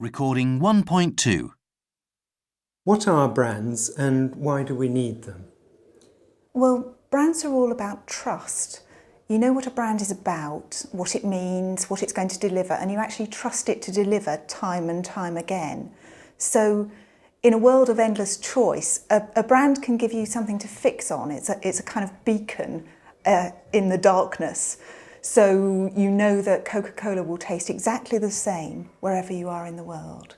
Recording 1.2. What are brands and why do we need them? Well, brands are all about trust. You know what a brand is about, what it means, what it's going to deliver, and you actually trust it to deliver time and time again. So in a world of endless choice, a brand can give you something to fix on. It's a kind of beacon in the darkness. So you know that Coca-Cola will taste exactly the same wherever you are in the world.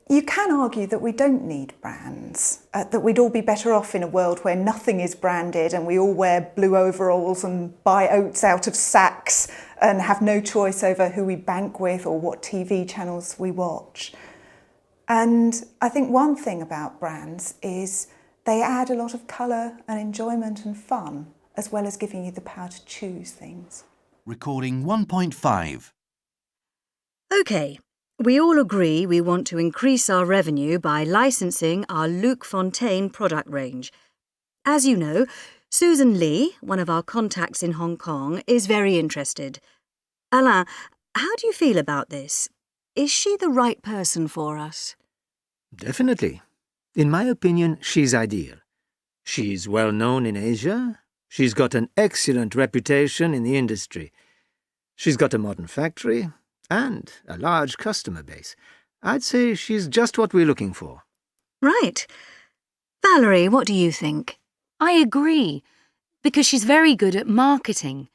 You can argue that we don't need brands, that we'd all be better off in a world where nothing is branded and we all wear blue overalls and buy oats out of sacks and have no choice over who we bank with or what TV channels we watch. And I think one thing about brands is they add a lot of colour and enjoyment and fun, as well as giving you the power to choose things. Recording 1.5. OK, we all agree we want to increase our revenue by licensing our Luc Fontaine product range. As you know, Susan Lee, one of our contacts in Hong Kong, is very interested. Alain, how do you feel about this? Is she the right person for us? Definitely. In my opinion, she's ideal. She's well known in Asia. She's got an excellent reputation in the industry. She's got a modern factory and a large customer base. I'd say she's just what we're looking for. Right. Valerie, what do you think? I agree, because she's very good at marketing.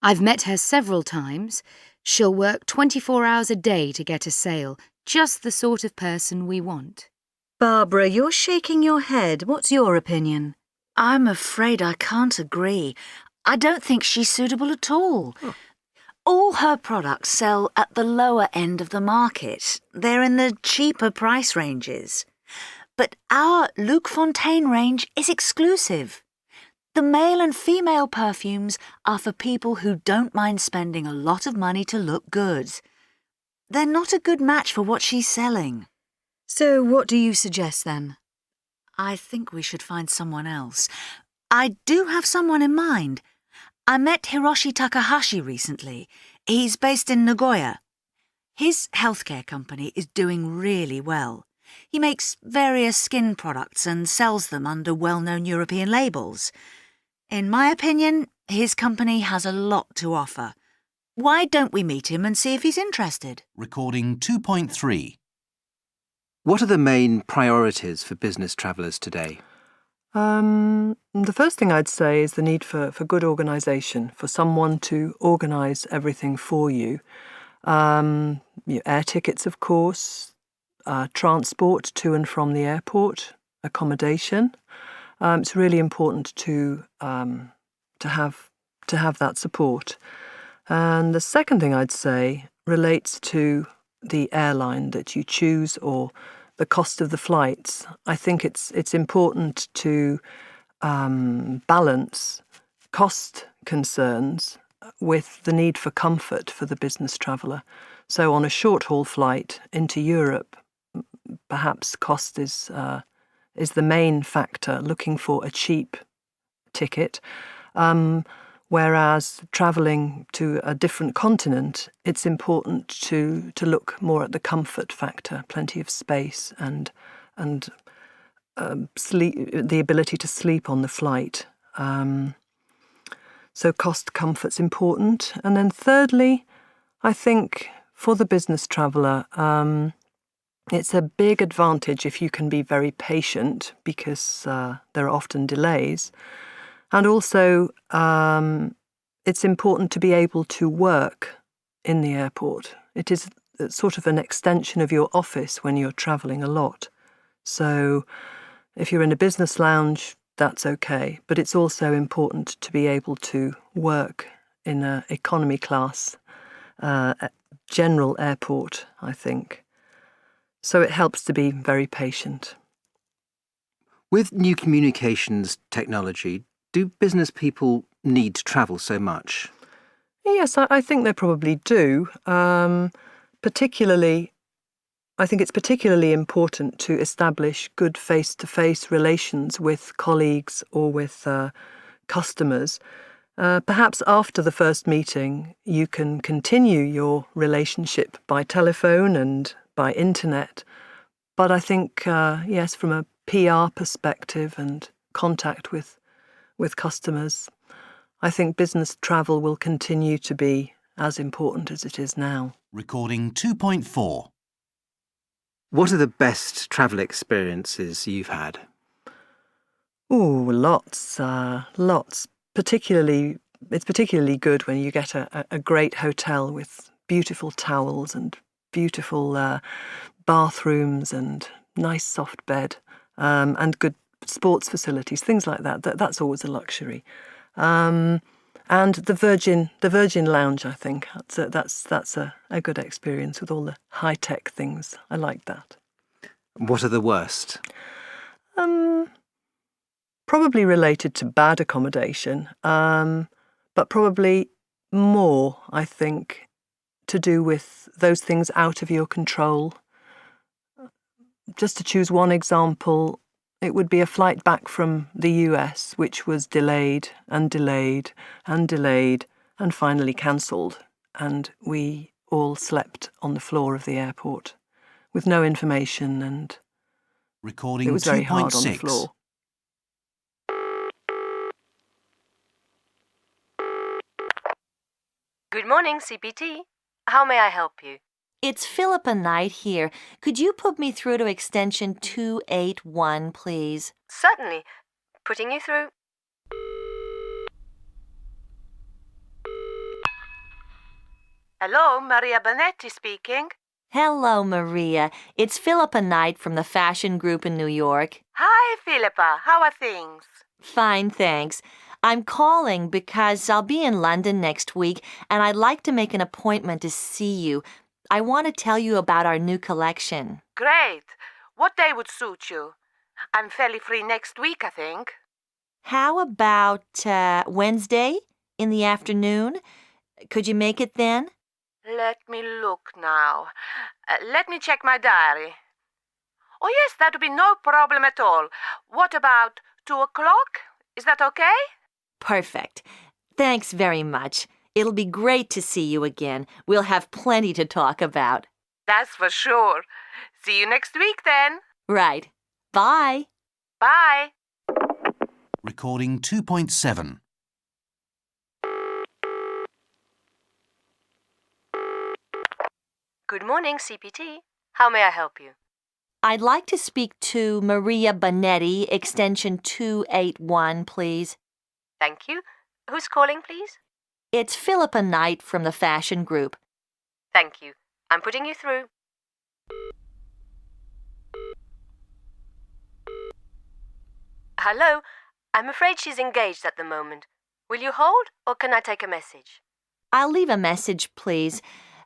I've met her several times. She'll work 24 hours a day to get a sale, just the sort of person we want. Barbara, you're shaking your head. What's your opinion? I'm afraid I can't agree. I don't think she's suitable at all. Oh. All her products sell at the lower end of the market. They're in the cheaper price ranges. But our Luc Fontaine range is exclusive. The male and female perfumes are for people who don't mind spending a lot of money to look good. They're not a good match for what she's selling. So what do you suggest then? I think we should find someone else. I do have someone in mind. I met Hiroshi Takahashi recently. He's based in Nagoya. His healthcare company is doing really well. He makes various skin products and sells them under well-known European labels. In my opinion, his company has a lot to offer. Why don't we meet him and see if he's interested? Recording 2.3. What are the main priorities for business travellers today? The first thing I'd say is the need for good organisation, for someone to organise everything for you. Air tickets, of course, transport to and from the airport, accommodation. It's really important to have that support. And the second thing I'd say relates to the airline that you choose or the cost of the flights. I think it's important to balance cost concerns with the need for comfort for the business traveller. So on a short-haul flight into Europe, perhaps cost is the main factor, looking for a cheap ticket. Whereas travelling to a different continent, it's important to look more at the comfort factor, plenty of space and sleep, the ability to sleep on the flight. So cost comfort's important. And then thirdly, I think for the business traveller, it's a big advantage if you can be very patient because there are often delays. And also, it's important to be able to work in the airport. It is sort of an extension of your office when you're travelling a lot. So if you're in a business lounge, that's okay. But it's also important to be able to work in an economy class, general airport, I think. So it helps to be very patient. With new communications technology, do business people need to travel so much? Yes, I think they probably do. Particularly, I think it's particularly important to establish good face-to-face relations with colleagues or with customers. Perhaps after the first meeting, you can continue your relationship by telephone and by internet. But I think, yes, from a PR perspective and contact with customers, I think business travel will continue to be as important as it is now. Recording 2.4. What are the best travel experiences you've had? Oh, lots. It's particularly good when you get a great hotel with beautiful towels and beautiful bathrooms and nice soft bed and good sports facilities, things like that. That's always a luxury. And the Virgin Lounge, I think, that's a good experience with all the high-tech things. I like that. What are the worst? Probably related to bad accommodation, but probably more, I think, to do with those things out of your control. Just to choose one example, it would be a flight back from the US, which was delayed and delayed and delayed and finally cancelled. And we all slept on the floor of the airport with no information, and Recording it was very hard on the 2.6. floor. Good morning, CPT. How may I help you? It's Philippa Knight here. Could you put me through to extension 281, please? Certainly. Putting you through. Hello, Maria Bonetti speaking. Hello, Maria. It's Philippa Knight from the Fashion Group in New York. Hi, Philippa. How are things? Fine, thanks. I'm calling because I'll be in London next week, and I'd like to make an appointment to see you. I want to tell you about our new collection. Great. What day would suit you? I'm fairly free next week, I think. How about Wednesday in the afternoon? Could you make it then? Let me look now. Let me check my diary. Oh, yes, that would be no problem at all. What about 2 o'clock? Is that okay? Perfect. Thanks very much. It'll be great to see you again. We'll have plenty to talk about. That's for sure. See you next week then. Right. Bye. Bye. Recording 2.7. Good morning, CPT. How may I help you? I'd like to speak to Maria Bonetti, extension 281, please. Thank you. Who's calling, please? It's Philippa Knight from the Fashion Group. Thank you. I'm putting you through. Hello. I'm afraid she's engaged at the moment. Will you hold, or can I take a message? I'll leave a message, please.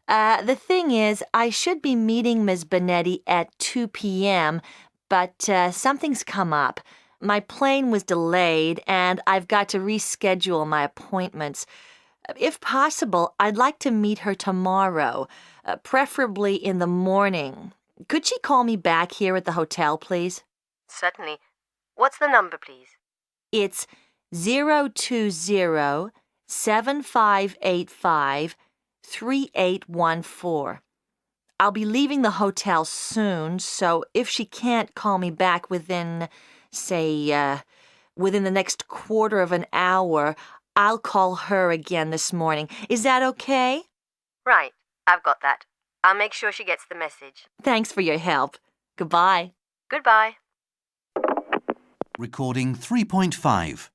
The thing is, I should be meeting Ms. Bonetti at 2 p.m., but something's come up. My plane was delayed, and I've got to reschedule my appointments. If possible, I'd like to meet her tomorrow, preferably in the morning. Could she call me back here at the hotel, please? Certainly. What's the number, please? It's 020-7585-3814. I'll be leaving the hotel soon, so if she can't call me back within, say, within the next quarter of an hour, I'll call her again this morning. Is that okay? Right. I've got that. I'll make sure she gets the message. Thanks for your help. Goodbye. Goodbye. Recording 3.5.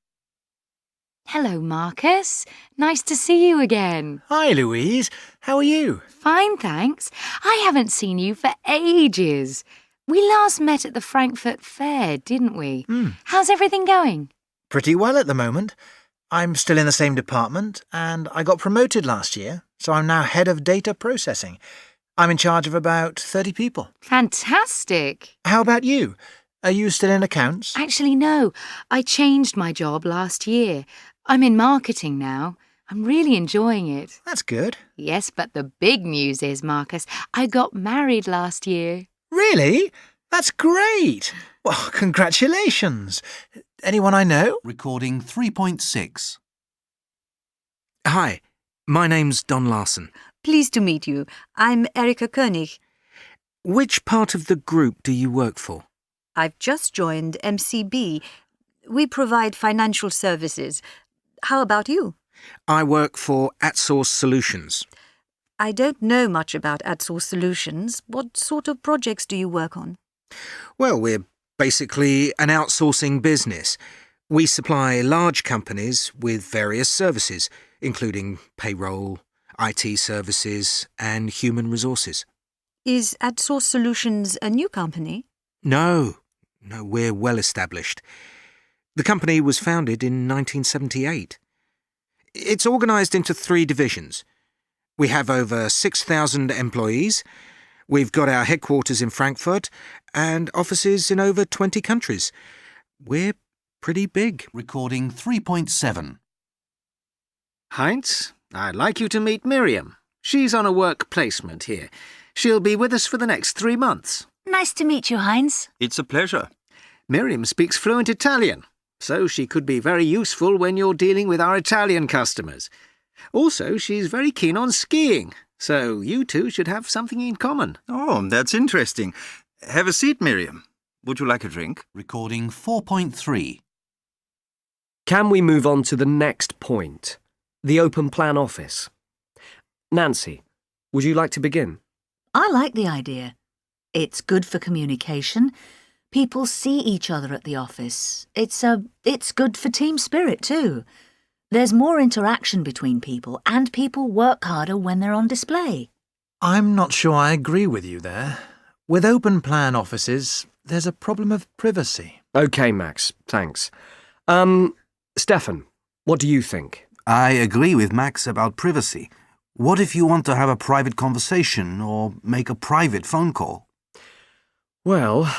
Hello, Marcus. Nice to see you again. Hi, Louise. How are you? Fine, thanks. I haven't seen you for ages. We last met at the Frankfurt Fair, didn't we? How's everything going? Pretty well at the moment. I'm still in the same department, and I got promoted last year, so I'm now head of data processing. I'm in charge of about 30 people. Fantastic. How about you? Are you still in accounts? Actually, no. I changed my job last year. I'm in marketing now. I'm really enjoying it. That's good. Yes, but the big news is, Marcus, I got married last year. Really? That's great. Well, congratulations. Anyone I know? Recording 3.6. Hi, my name's Don Larson. Pleased to meet you. I'm Erika Koenig. Which part of the group do you work for? I've just joined MCB. We provide financial services. How about you? I work for AtSource Solutions. I don't know much about AtSource Solutions. What sort of projects do you work on? Well, we're basically an outsourcing business. We supply large companies with various services, including payroll, IT services, and human resources. Is AtSource Solutions a new company? No, we're well established. The company was founded in 1978. It's organised into 3 divisions. We have over 6,000 employees. We've got our headquarters in Frankfurt and offices in over 20 countries. We're pretty big. Recording 3.7. Heinz, I'd like you to meet Miriam. She's on a work placement here. She'll be with us for the next 3 months. Nice to meet you, Heinz. It's a pleasure. Miriam speaks fluent Italian, so she could be very useful when you're dealing with our Italian customers. Also, she's very keen on skiing, so you two should have something in common. Oh, that's interesting. Have a seat, Miriam. Would you like a drink? Recording 4.3. Can we move on to the next point? The Open Plan Office. Nancy, would you like to begin? I like the idea. It's good for communication. People see each other at the office. It's good for team spirit too. There's more interaction between people, and people work harder when they're on display. I'm not sure I agree with you there. With open plan offices, there's a problem of privacy. OK, Max, thanks. Stefan, what do you think? I agree with Max about privacy. What if you want to have a private conversation or make a private phone call? Well,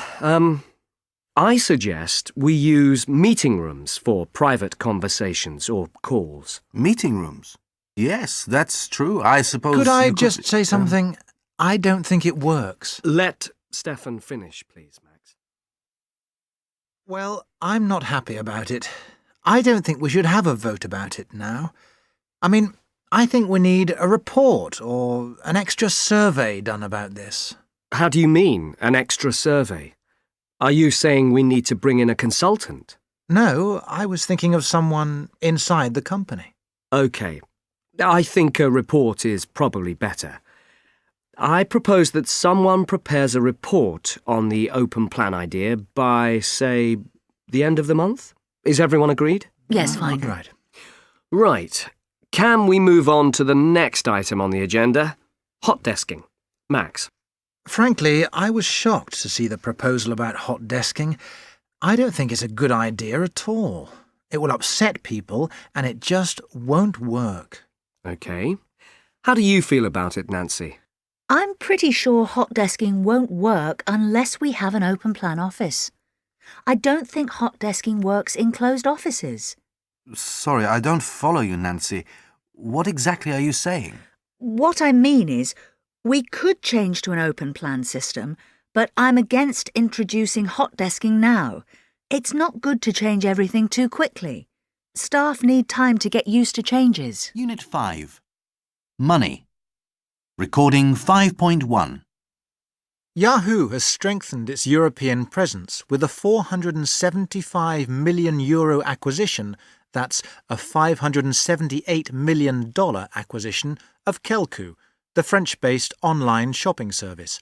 I suggest we use meeting rooms for private conversations or calls. Meeting rooms? Yes, that's true. I suppose... Could I just say something? I don't think it works. Let Stefan finish, please, Max. Well, I'm not happy about it. I don't think we should have a vote about it now. I mean, I think we need a report or an extra survey done about this. How do you mean, an extra survey? Are you saying we need to bring in a consultant? No, I was thinking of someone inside the company. OK. I think a report is probably better. I propose that someone prepares a report on the open plan idea by, say, the end of the month. Is everyone agreed? Yes, fine. Right. Right. Can we move on to the next item on the agenda? Hot desking. Max. Frankly, I was shocked to see the proposal about hot desking. I don't think it's a good idea at all. It will upset people, and it just won't work. OK. How do you feel about it, Nancy? I'm pretty sure hot desking won't work unless we have an open plan office. I don't think hot desking works in closed offices. Sorry, I don't follow you, Nancy. What exactly are you saying? What I mean is, we could change to an open plan system, but I'm against introducing hot desking now. It's not good to change everything too quickly. Staff need time to get used to changes. Unit 5. Money. Recording 5.1. Yahoo has strengthened its European presence with a €475 million acquisition, that's a $578 million acquisition of Kelku, the French-based online shopping service.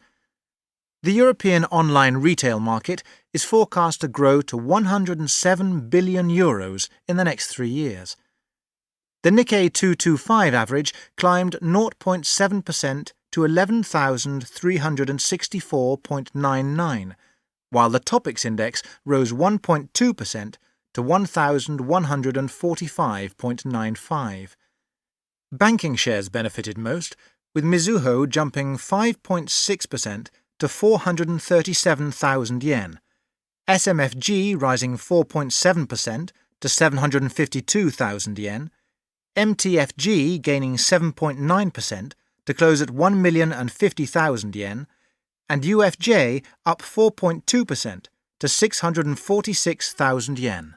The European online retail market is forecast to grow to €107 billion in the next 3 years. The Nikkei 225 average climbed 0.7% to 11,364.99, while the Topix index rose 1.2% to 1,145.95. Banking shares benefited most, with Mizuho jumping 5.6% to 437,000 yen, SMFG rising 4.7% to 752,000 yen, MTFG gaining 7.9% to close at 1,050,000 yen, and UFJ up 4.2% to 646,000 yen.